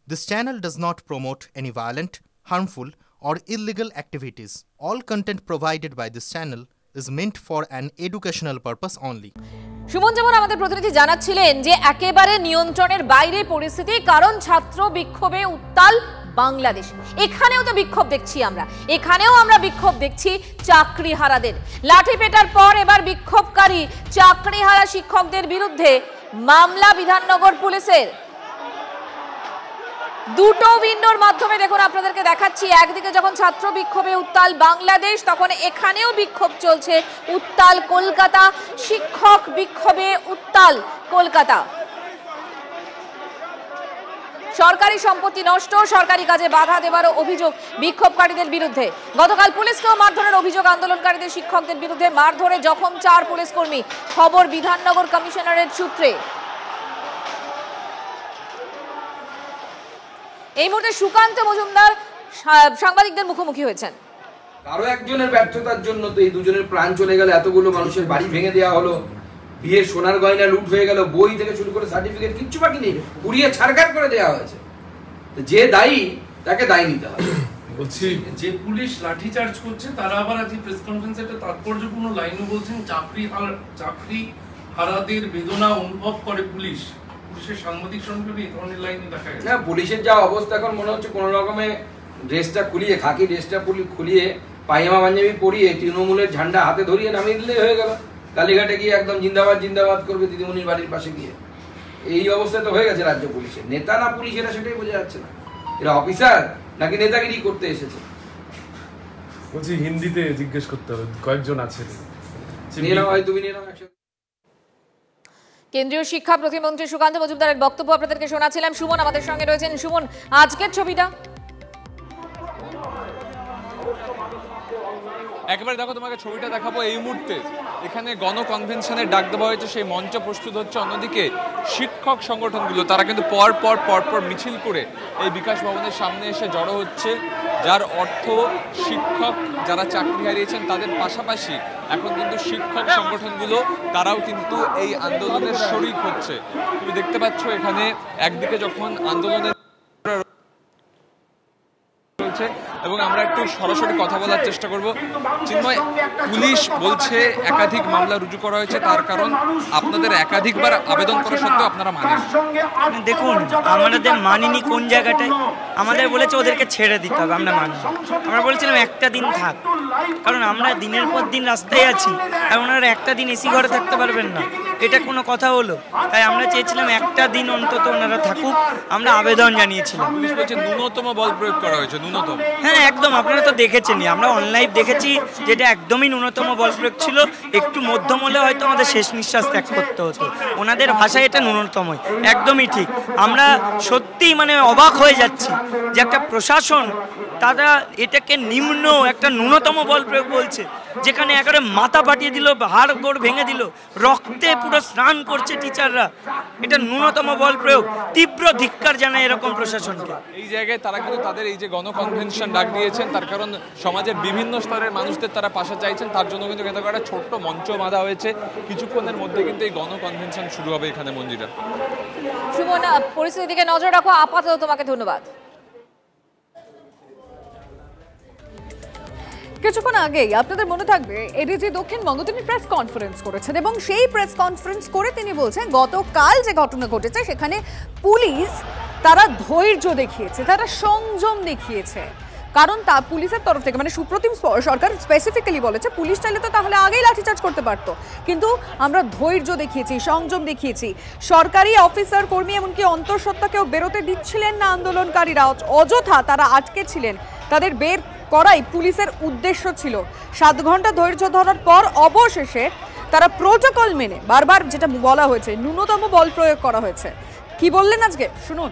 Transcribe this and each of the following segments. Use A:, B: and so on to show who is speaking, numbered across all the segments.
A: This channel does not promote any violent, harmful, or illegal activities. All content provided by this channel is meant for an educational purpose only.
B: Suman যেমন আমাদের প্রতিনিধি জানাচ্ছিলেন যে একেবারে নিয়ন্ত্রণের বাইরে পরিস্থিতি, কারণ ছাত্র বিক্ষোভে উত্তাল বাংলাদেশ। এখানেও তো বিক্ষোভ দেখছি আমরা বিক্ষোভ দেখছি চাকরিহারাদের। লাঠি পেটার পর এবার বিক্ষোভকারী চাকরিহারা শিক্ষকদের বিরুদ্ধে মামলা বিধাননগর পুলিশের। দুটো উইন্ডোর মাধ্যমে দেখুন আপনাদেরকে দেখাচ্ছি, একদিকে যখন ছাত্র বিক্ষোভে উত্তাল বাংলাদেশ, তখন এখানেও বিক্ষোভ চলছে উত্তাল কলকাতা। শিক্ষক বিক্ষোভে উত্তাল কলকাতা। সরকারি সম্পত্তি নষ্ট, সরকারি কাজে বাধা দেওয়ারও অভিযোগ বিক্ষোভকারীদের বিরুদ্ধে। গতকাল পুলিশকেও মারধরের অভিযোগ আন্দোলনকারীদের। শিক্ষকদের বিরুদ্ধে মারধরে জখম 4 পুলিশ কর্মী, খবর বিধাননগর কমিশনারের সূত্রে। এই মুহূর্তে সুকান্ত মজুমদার সাংবাদিকদের মুখোমুখি হয়েছেন।
C: কারো একজনের ব্যর্থতার জন্য তো এই দুজনের প্রাণ চলে গেল, এতগুলো মানুষের বাড়ি ভেঙে দেওয়া হলো, বিয়ের সোনার গয়না লুট হয়ে গেল, বই থেকে শুরু করে সার্টিফিকেট কিচ্ছু বাকি নেই, পুড়িয়ে ছাড়খাড় করে দেওয়া হয়েছে। যে দায়ী তাকে দায়ী নিতে হবে।
D: বলছি যে পুলিশ লাঠি চার্জ করছে তারা আবার আজ প্রেস কনফারেন্সে একটা তাৎপর্যপূর্ণ লাইনও বলছেন, চাকরি হারাদের বেদনা অনুভব করে পুলিশ। পুলিশের সাংবাদিক সম্মেলনে এই ধরনের লাইনই দেখা গেছে।
C: না, পুলিশের যা অবস্থা এখন মনে হচ্ছে কোনো রকমে ড্রেসটা খুলিয়ে, খাকি ড্রেসটা খুলিয়ে পায়জামা পাঞ্জাবি পরিয়ে তৃণমূলের ঝান্ডা হাতে ধরিয়ে নামিয়ে দিলেই হয়ে গেল। কালীঘাটে গিয়ে একদম জিন্দাবাদ জিন্দাবাদ করবে দিদিমণির বাড়ির পাশে গিয়ে। এই অবস্থা তো হয়ে গেছে রাজ্য পুলিশের। নেতা না পুলিশ, এরা সেটাই বোঝা যাচ্ছে না। এরা অফিসার নাকি নেতাগিরি করতে এসেছে।
D: বলছি হিন্দিতে জিজ্ঞেস করতে হবে, কয়েকজন আছে
C: নিয়ে নাও, তুমি নিয়ে নাও একসাথে।
B: কেন্দ্রীয় শিক্ষা প্রতিমন্ত্রী সুকান্ত মজুমদারের বক্তব্য আপনাদেরকে শোনাচ্ছিলাম। সুমন আমাদের সঙ্গে রয়েছেন। সুমন, আজকের ছবিটা
E: একেবারে দেখো, তোমাকে ছবিটা দেখাবো এই মুহূর্তে। এখানে গণ কনভেনশনের ডাক দেওয়া হয়েছে, সেই মঞ্চ প্রস্তুত হচ্ছে। অন্যদিকে শিক্ষক সংগঠনগুলো তারা কিন্তু পরপর মিছিল করে এই বিকাশ ভবনের সামনে এসে জড়ো হচ্ছে, যার অর্থ শিক্ষক যারা চাকরি হারিয়েছেন তাদের পাশাপাশি এখন কিন্তু শিক্ষক সংগঠনগুলো তারাও কিন্তু এই আন্দোলনের শরিক হচ্ছে। তুমি দেখতে পাচ্ছ এখানে একদিকে যখন আন্দোলনের এবং আমরা একটু সরাসরি কথা বলার চেষ্টা করব। চিন্ময়, পুলিশ বলছে একাধিক মামলা রুজু করা হয়েছে, তার কারণ আপনাদের একাধিকবার আবেদন করা সত্ত্বেও আপনারা মানেন।
F: দেখুন, আমাদের মানিনি কোন জায়গাটায়। আমাদের বলেছে ওদেরকে ছেড়ে দিতে হবে, আমরা মানি। আমরা বলেছিলাম একটা দিন থাক, কারণ আমরা দিনের পর দিন রাস্তায় আছি, আর ওনারা একটা দিন এসি ঘরে থাকতে পারবেন না, এটা কোনো কথা হলো? তাই আমরা চেয়েছিলাম একটা দিন অন্তত ওনারা থাকুক। আমরা আবেদন জানিয়েছিলাম।
E: পুলিশ বলছে ন্যূনতম বল প্রয়োগ করা হয়েছে, ন্যূনতম।
F: হ্যাঁ, একদম। আপনারা তো দেখেছেনই, আমরা অনলাইন দেখেছি, যেটা একদমই ন্যূনতম বল প্রয়োগ ছিল। একটু মধ্যম হলে হয়তো আমাদের শেষ নিঃশ্বাস ত্যাগ করতে হতো। ওনাদের ভাষায় এটা ন্যূনতমই, একদমই ঠিক। আমরা সত্যিই অবাক হয়ে যাচ্ছি যে একটা প্রশাসন তারা এটাকে নিম্ন একটা ন্যূনতম বল প্রয়োগ বলছে, যেখানে একেবারে মাথা ফাটিয়ে দিল, হাড় গোড় ভেঙে দিল, রক্তে পুরো স্নান করছে টিচাররা। এটা ন্যূনতম বল প্রয়োগ। তীব্র ধিক্কার জানায় এরকম প্রশাসনকে।
E: এই জায়গায় তারা কিন্তু তাদের এই যে গণ কনভেনশন ডাক দিয়েছেন, তার কারণ সমাজের বিভিন্ন স্তরের মানুষদের তারা পাশে চাইছেন, তার জন্য কিন্তু একটা ছোট্ট মঞ্চ বাঁধা হয়েছে। কিছুক্ষণের মধ্যে কিন্তু এই গণ কনভেনশন শুরু হবে এখানে। মঞ্জিরা,
B: সুমন, পরিস্থিতির দিকে নজর রাখো। আপাতত তোমাকে ধন্যবাদ।
G: কিছুক্ষণ আগেই আপনাদের মনে থাকবে এডিজি দক্ষিণবঙ্গ তিনি প্রেস কনফারেন্স করেছেন, এবং সেই প্রেস কনফারেন্স করে তিনি বলছেন গতকাল যে ঘটনা ঘটেছে সেখানে পুলিশ তারা ধৈর্য দেখিয়েছে, তারা সংযম দেখিয়েছে। কারণ তা পুলিশের তরফ থেকে সুপ্রতিম সরকার স্পেসিফিক্যালি বলেছে পুলিশ চাইলে তো তাহলে আগেই লাঠিচার্জ করতে পারতো, কিন্তু আমরা ধৈর্য দেখিয়েছি, সংযম দেখিয়েছি। সরকারি অফিসার কর্মী এমনকি অন্তঃসত্ত্বাকেও বেরোতে দিচ্ছিলেন না আন্দোলনকারীরা, অযথা তারা আটকে ছিলেন। তাদের বের করাই পুলিশের উদ্দেশ্য ছিল। 7 ঘন্টা ধৈর্য ধরার পর অবশেষে তারা প্রোটোকল মেনে, বারবার যেটা বলা হয়েছে, ন্যূনতম বল প্রয়োগ করা হয়েছে। কি বললেন আজকে শুনুন।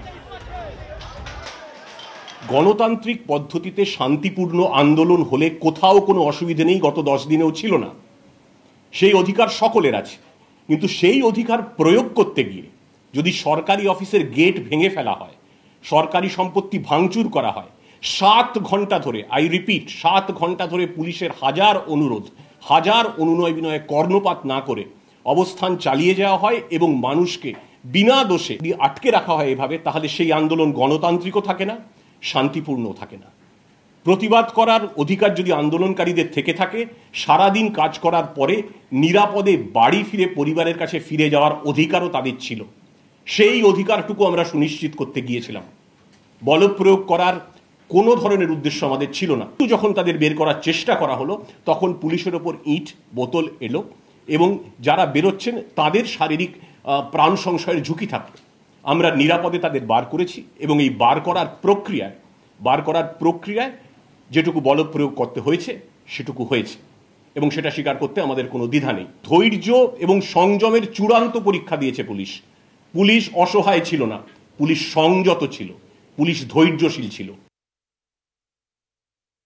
H: গণতান্ত্রিক পদ্ধতিতে শান্তিপূর্ণ আন্দোলন হলে কোথাও কোনো অসুবিধা নেই, গত 10 দিনেও ছিল না। সেই অধিকার সকলের আছে, কিন্তু সেই অধিকার প্রয়োগ করতে গিয়ে যদি সরকারি অফিসের গেট ভেঙে ফেলা হয়, সরকারি সম্পত্তি ভাঙচুর করা হয়, 7 ঘন্টা ধরে, আই রিপিট 7 ঘন্টা ধরে পুলিশের হাজার অনুরোধ, হাজার অনুনয় বিনয়ে কর্ণপাত না করে অবস্থান চালিয়ে যাওয়া হয় এবং মানুষকে বিনা দোষে যদি আটকে রাখা হয় এভাবে, তাহলে সেই আন্দোলন গণতান্ত্রিকও থাকে না, শান্তিপূর্ণও থাকে না। প্রতিবাদ করার অধিকার যদি আন্দোলনকারীদের থেকে থাকে, সারাদিন কাজ করার পরে নিরাপদে বাড়ি ফিরে পরিবারের কাছে ফিরে যাওয়ার অধিকারও তাদের ছিল। সেই অধিকারটুকু আমরা সুনিশ্চিত করতে গিয়েছিলাম। বলপ্রয়োগ করার কোনো ধরনের উদ্দেশ্য আমাদের ছিল না। যখন তাদের বের করার চেষ্টা করা হলো, তখন পুলিশের ওপর ইট বোতল এলো এবং যারা বেরোচ্ছেন তাদের শারীরিক প্রাণ সংশয়ের ঝুঁকি থাকলো। আমরা নিরাপদে তাদের বার করেছি এবং এই বার করার প্রক্রিয়ায় যেটুকু বলপ্রয়োগ করতে হয়েছে সেটুকু হয়েছে এবং সেটা স্বীকার করতে আমাদের কোনো দ্বিধা নেই। ধৈর্য এবং সংযমের চূড়ান্ত পরীক্ষা দিয়েছে পুলিশ। পুলিশ অসহায় ছিল না, পুলিশ সংযত ছিল, পুলিশ ধৈর্যশীল ছিল।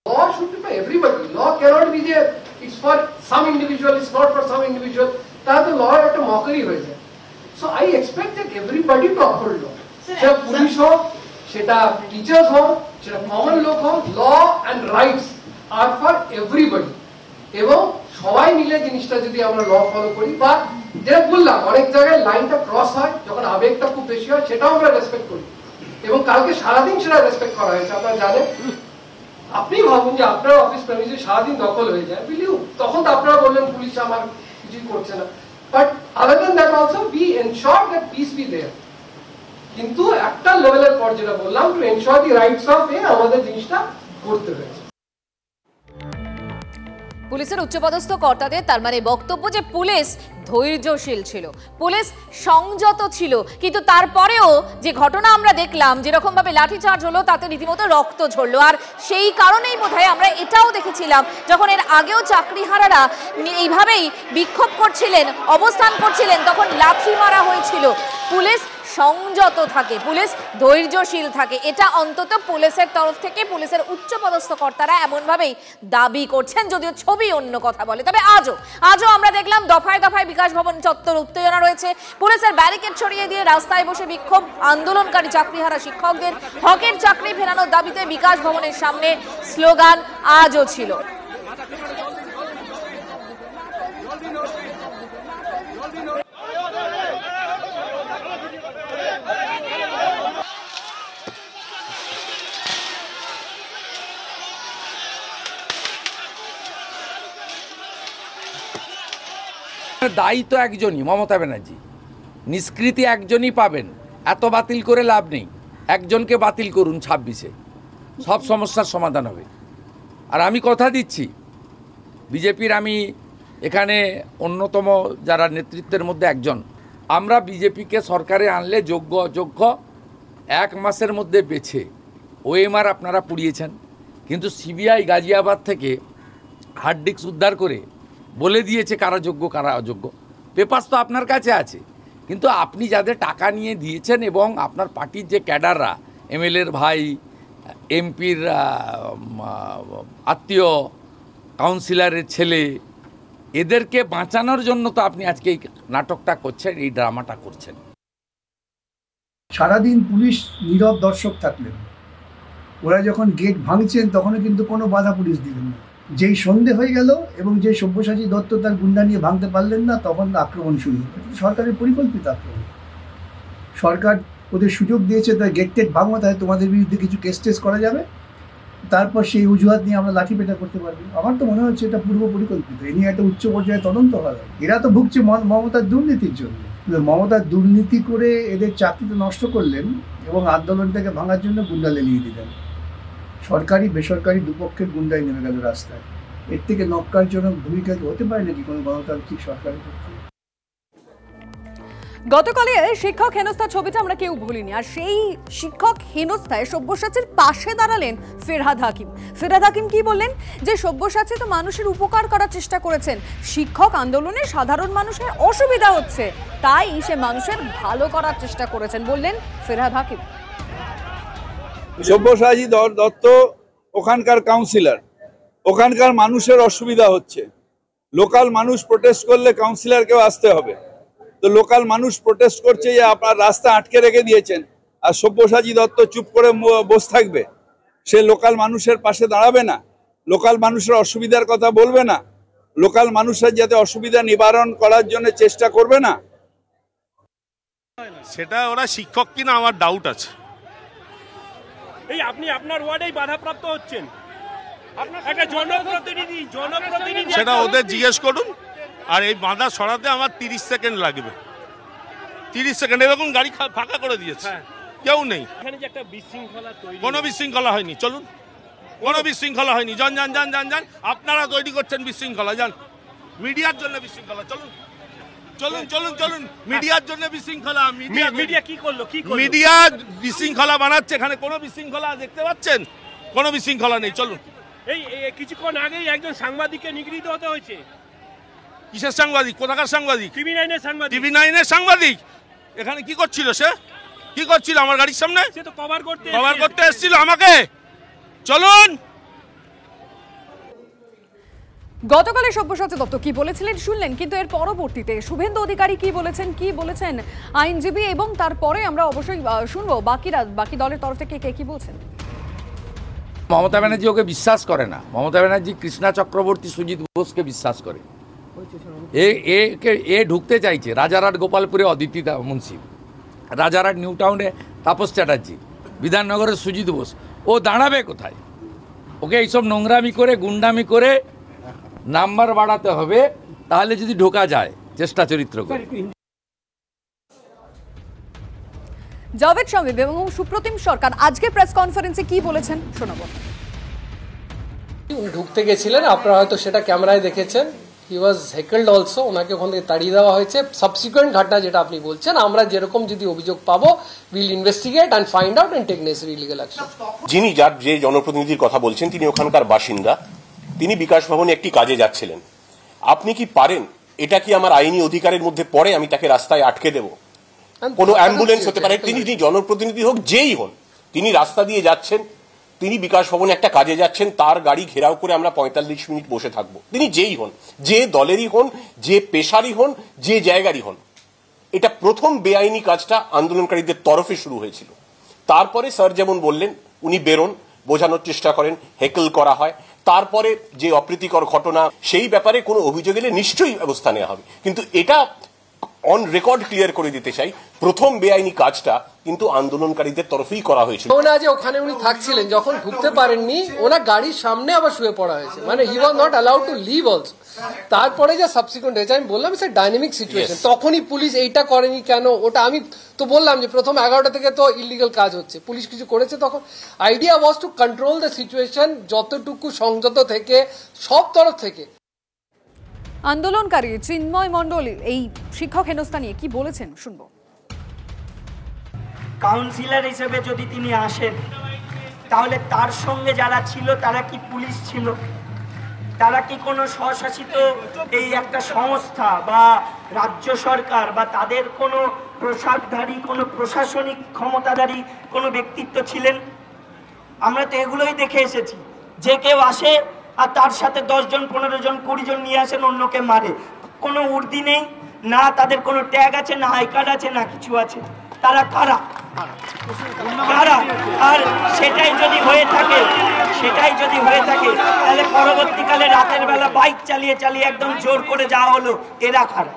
I: Law should be for everybody. Law cannot be there. It's for some individual, it's not for some individual. That the law একটা mockery হয়ে যায়. So I expect that everybody to uphold law. সেটা police হোক, সেটা teachers হোক, সেটা common লোক হোক, law and rights are for everybody. এবং সবাই মিলে জিনিসটা যদি আমরা ল ফলো করি, বা যেটা বললাম অনেক জায়গায় লাইনটা ক্রস হয়, যখন আবেগটা খুব বেশি হয়, সেটাও আমরা রেসপেক্ট করি। এবং কালকে সারাদিন সেটা রেসপেক্ট করা হয়েছে। আপনারা জানেন, আপনি ভাবুন যে আপনার অফিস প্রেমিসে সারাদিন দখল হয়ে যায়, বিলিউ, তখন তো আপনারা বললেন পুলিশ আমার কিছুই করছে না। But other than that also we ensure that peace be there. কিন্তু একটা লেভেলের পর যেটা বললাম, to ensure the rights of আমাদের জিনিসটা করতে হয়েছে।
B: পুলিশের উচ্চপদস্থ কর্তাদের তার মানে বক্তব্য যে পুলিশ ধৈর্যশীল ছিল, পুলিশ সংযত ছিল, কিন্তু তারপরেও যে ঘটনা আমরা দেখলাম, যেরকম ভাবে লাঠিচার্জ হলো, তাতে রীতিমতো রক্ত ঝরলো। আর সেই কারণেই বোধহয় আমরা এটাও দেখেছিলাম, যখন এর আগেও চাকরিহারারা এইভাবেই বিক্ষোভ করছিলেন, অবস্থান করছিলেন, তখন লাঠি মারা হয়েছিল। পুলিশ সংযত থাকে, পুলিশ ধৈর্যশীল থাকে, এটা অন্তত পুলিশের তরফ থেকে পুলিশের উচ্চপদস্থ কর্তারা এমনভাবেই দাবি করছেন, যদিও ছবি অন্য কথা বলে। তবে আজও আমরা দেখলাম দফায় দফায় বিকাশ ভবন চত্বর উত্তেজনা রয়েছে। পুলিশের ব্যারিকেড ছড়িয়ে দিয়ে রাস্তায় বসে বিক্ষোভ আন্দোলনকারী চাকরিহারা শিক্ষকদের হকের চাকরি ফেরানোর দাবিতে বিকাশ ভবনের সামনে স্লোগান আজও ছিল।
C: দায়ী তো একজনই, মমতা ব্যানার্জি। নিষ্কৃতি একজনই পাবেন, এত বাতিল করে লাভ নেই। একজনকে বাতিল করুন 26-এ, সব সমস্যার সমাধান হবে। আর আমি কথা দিচ্ছি, বিজেপির আমি এখানে অন্যতম যারা নেতৃত্বের মধ্যে একজন, আমরা বিজেপিকে সরকারে আনলে যোগ্য অযোগ্য 1 মাসের মধ্যে বেছে ওএমআর আপনারা পুড়িয়েছেন, কিন্তু সিবিআই গাজিয়াবাদ থেকে হার্ড ডিস্ক উদ্ধার করে বলে দিয়েছে কারা যোগ্য কারা অযোগ্য। পেপারস তো আপনার কাছে আছে, কিন্তু আপনি যাদের টাকা নিয়ে দিয়েছেন এবং আপনার পার্টির যে ক্যাডাররা, এমএলএর ভাই, এমপির আত্মীয়, কাউন্সিলরের ছেলে, এদেরকে বাঁচানোর জন্য তো আপনি আজকে এই নাটকটা করছেন, এই ড্রামাটা করছেন।
J: সারাদিন পুলিশ নীরব দর্শক থাকলেন, ওরা যখন গেট ভাঙছেন তখনও কিন্তু কোনো বাধা পুলিশ দিলেন না। যেই সন্ধে হয়ে গেল এবং যে সব্যসাচী দত্ত তার গুন্ডা নিয়ে ভাঙতে পারলেন না, তখন আক্রমণ শুরু হলো। সরকারের পরিকল্পিত আক্রমণ। সরকার ওদের সুযোগ দিয়েছে, তাই গেট টেট ভাঙো, তাই তোমাদের বিরুদ্ধে কিছু কেস টেস করা যাবে, তারপর সেই অজুহাত নিয়ে আমরা লাঠি পেটা করতে পারবো। আমার তো মনে হচ্ছে এটা পূর্ব পরিকল্পিত। এ নিয়ে একটা উচ্চ পর্যায়ে তদন্ত হয়। এরা তো ভুগছে মমতার দুর্নীতির জন্য। মমতার দুর্নীতি করে এদের চাকরিটা নষ্ট করলেন এবং আন্দোলনটাকে ভাঙার জন্য গুন্ডা লেলিয়ে দিলেন। সরকারি বেসরকারি দুপক্ষের গুন্ডাই নেমে গেল রাস্তায়। এর থেকে নক্কারজনক ভূমিকা হতে পারে নাকি কোনো গণতান্ত্রিক সরকারের পক্ষে?
G: গতকালে শিক্ষক হেনস্থার ছবিটা আমরা কেউ ভুলিনি, আর সেই শিক্ষক হেনস্থায় সব্যসাচীর পাশে দাঁড়ালেন ফিরহাদ হাকিম। ফিরহাদ হাকিম কি বললেন? যে সব্যসাচী তো মানুষের উপকার করার চেষ্টা করেছেন, শিক্ষক আন্দোলনে সাধারণ মানুষের অসুবিধা হচ্ছে, তাই সে মানুষের ভালো করার চেষ্টা করেছেন, বললেন ফিরহাদ হাকিম।
K: সব্যসাচী দত্ত ওখানকার কাউন্সিলর, ওখানকার মানুষের অসুবিধা হচ্ছে, লোকাল মানুষ প্রোটেস্ট করলে কাউন্সিলরকেও আসতে হবে। তো লোকাল মানুষ প্রোটেস্ট করছে যে আপনার রাস্তা আটকে রেখে দিয়েছেন, আর সব্যসাচী দত্ত চুপ করে বসে থাকবে? সে লোকাল মানুষের পাশে দাঁড়াবে না, লোকাল মানুষের অসুবিধার কথা বলবে না, লোকাল মানুষের যাতে অসুবিধা নিবারণ করার জন্য চেষ্টা করবে না।
L: সেটা ওরা শিক্ষক কিনা আমার ডাউট আছে।
M: এই আপনি আপনার ওয়ার্ডেই বাধাপ্রাপ্ত হচ্ছেন, একটা জনপ্রতিনিধি
L: সেটা ওদের জিজ্ঞেস করুন। আর এই বাধা সরাতে আমার 30 সেকেন্ড লাগবে, 30 সেকেন্ড। এরকম গাড়ি ফাঁকা করে দিয়েছে, কেউ নেই।
M: এখানে যে একটা বিশৃঙ্খলা তৈরি,
L: কোনো বিশৃঙ্খলা হয়নি, চলুন। কোনো বিশৃঙ্খলা হয়নি, যান যান যান যান যান। আপনারা তৈরি করছেন বিশৃঙ্খলা, যান। মিডিয়ার জন্য বিশৃঙ্খলা, চলুন চলুন চলুন চলুন। মিডিয়ার জন্য বিশৃঙ্খলা,
M: মিডিয়া কি করলো?
L: মিডিয়া বিশৃঙ্খলা বানাচ্ছে। এখানে কোনো বিশৃঙ্খলা দেখতে পাচ্ছেন? কোনো বিশৃঙ্খলা নেই, চলুন।
M: এই কিছুক্ষণ আগেই একজন সাংবাদিককে নিগৃহীত হতে হয়েছে।
L: কিসের সাংবাদিক? কোথাকার সাংবাদিক?
M: TV9-এর সাংবাদিক।
L: TV9-এর সাংবাদিক এখানে কি করছিল? সে কি করছিল আমার গাড়ির সামনে?
M: সে তো কভার
L: করতে এসেছিল আমাকে। চলুন।
G: গতকালে সব্যসাচী দত্ত কি বলেছিলেন শুনলেন, কিন্তু এর পরবর্তীতে শুভেন্দু অধিকারী কি বলেছেন আইনজীবী, এবং তারপরে আমরা অবশ্যই শুনবো বাকি দলের তরফ থেকে কে কি বলছেন।
C: মমতা ব্যানার্জি ওকে বিশ্বাস করে না। মমতা ব্যানার্জি কৃষ্ণা চক্রবর্তী, সুজিত বোসকে বিশ্বাস করে। এ ঢুকতে চাইছে রাজারহাট গোপালপুরে অদিতি মুন্সি, রাজারহাট নিউ টাউনে তাপস চ্যাটার্জি, বিধাননগরের সুজিত বোস। ও দাঁড়াবে কোথায়? ওকে এইসব নোংরামি করে গুন্ডামি করে নাম্বার বাড়াতে হবে, তাহলে যদি ঢোকা যায় চেষ্টা চরিত্র করে।
G: জাভেদ শামীম এবং সুপ্রতিম সরকার আজকে প্রেস কনফারেন্সে কি বলেছেন শোনাবো।
I: উনি ঢুকতে গেছিলেন, আপনারা হয়তো সেটা ক্যামেরায় দেখেছেন। হি ওয়াজ হেকেলড অলসো, ওনাকে ওখান থেকে তাড়িয়ে দেওয়া হয়েছে। সাবসিকুয়েন্ট ঘটনা যেটা আপনি বলছেন, আমরা যেরকম যদি অভিযোগ পাবো will investigate and find out and take necessary legal action.
H: যিনি যে জনপ্রতিনিধির কথা বলছেন তিনি ওখানকার বাসিন্দা, তিনি বিকাশ ভবনে একটি কাজে যাচ্ছিলেন। আপনি কি পারেন, এটা কি আমার আইনি অধিকারের মধ্যে পড়ে আমি তাকে রাস্তায় আটকে দেব? কোনো অ্যাম্বুলেন্স হতে পারে, তিনি জনপ্রতিনিধি হোক যেই হন, তিনি রাস্তা দিয়ে যাচ্ছেন, তিনি বিকাশ ভবনে একটা কাজে যাচ্ছেন, তার গাড়ি ঘেরাও করে আমরা 45 মিনিট বসে থাকবো? তিনি যেই হন, যে দলেরই হন, যে পেশারই হন, যে জায়গারই হন। এটা প্রথম বেআইনি কাজটা আন্দোলনকারীদের তরফে শুরু হয়েছিল। তারপরে স্যার যেমন বললেন, উনি বেরোন, বোঝানোর চেষ্টা করেন, হেকেল করা হয়। তারপরে যে অপ্রীতিকর ঘটনা, সেই ব্যাপারে কোনো অভিযোগ এলে নিশ্চয়ই ব্যবস্থা নেওয়া হবে। কিন্তু এটা অন রেকর্ড ক্লিয়ার করে দিতে চাই, প্রথম বেআইনি কাজটা কিন্তু আন্দোলনকারীদের তরফেই করা হয়েছিল।
I: যে ওখানে উনি থাকছিলেন, যখন ঢুকতে পারেননি, ওনার গাড়ির সামনে আবার শুয়ে পড়া হয়েছে, মানে he was not allowed to leave also. তারপরে যে সাবসিকুয়েন্ট হয়েছে, আমি বললাম ইটস এ ডাইনামিক সিচুয়েশন। তখনই পুলিশ এইটা করেনি কেন? ওটা আমি তো বললাম যে প্রথম 11টা থেকে তো ইলিগাল কাজ হচ্ছে, পুলিশ কিছু করেছে তখন? Idea was to control the situation, যতটুকু সংযত থেকে সব তরফ থেকে।
G: আন্দোলনকারী চিন্ময় মণ্ডল এই শিক্ষক হেনস্থা নিয়ে কি বলেছেন শুনবো।
F: কাউন্সিলর হিসেবে যদি তিনি আসেন, তাহলে তার সঙ্গে যারা ছিল তারা কি পুলিশ ছিল? তারা কি কোনো স্বশাসিত এই একটা সংস্থা বা রাজ্য সরকার বা তাদের কোনো প্রসাদধারী, কোনো প্রশাসনিক ক্ষমতাধারী কোনো ব্যক্তিত্ব ছিলেন? আমরা তো এগুলোই দেখে এসেছি, যে কেউ আসে আর তার সাথে 10 জন 15 জন 20 জন নিয়ে আসেন, অন্যকে মারে। কোনো উর্দি নেই, না তাদের কোনো ট্যাগ আছে, না আই কার্ড আছে, না কিছু আছে। তারা কারা? আর সেটাই যদি হয়ে থাকে তাহলে পরবর্তীকালে রাতের বেলা বাইক চালিয়ে একদম জোর করে যাওয়া হলো, এরা কারা?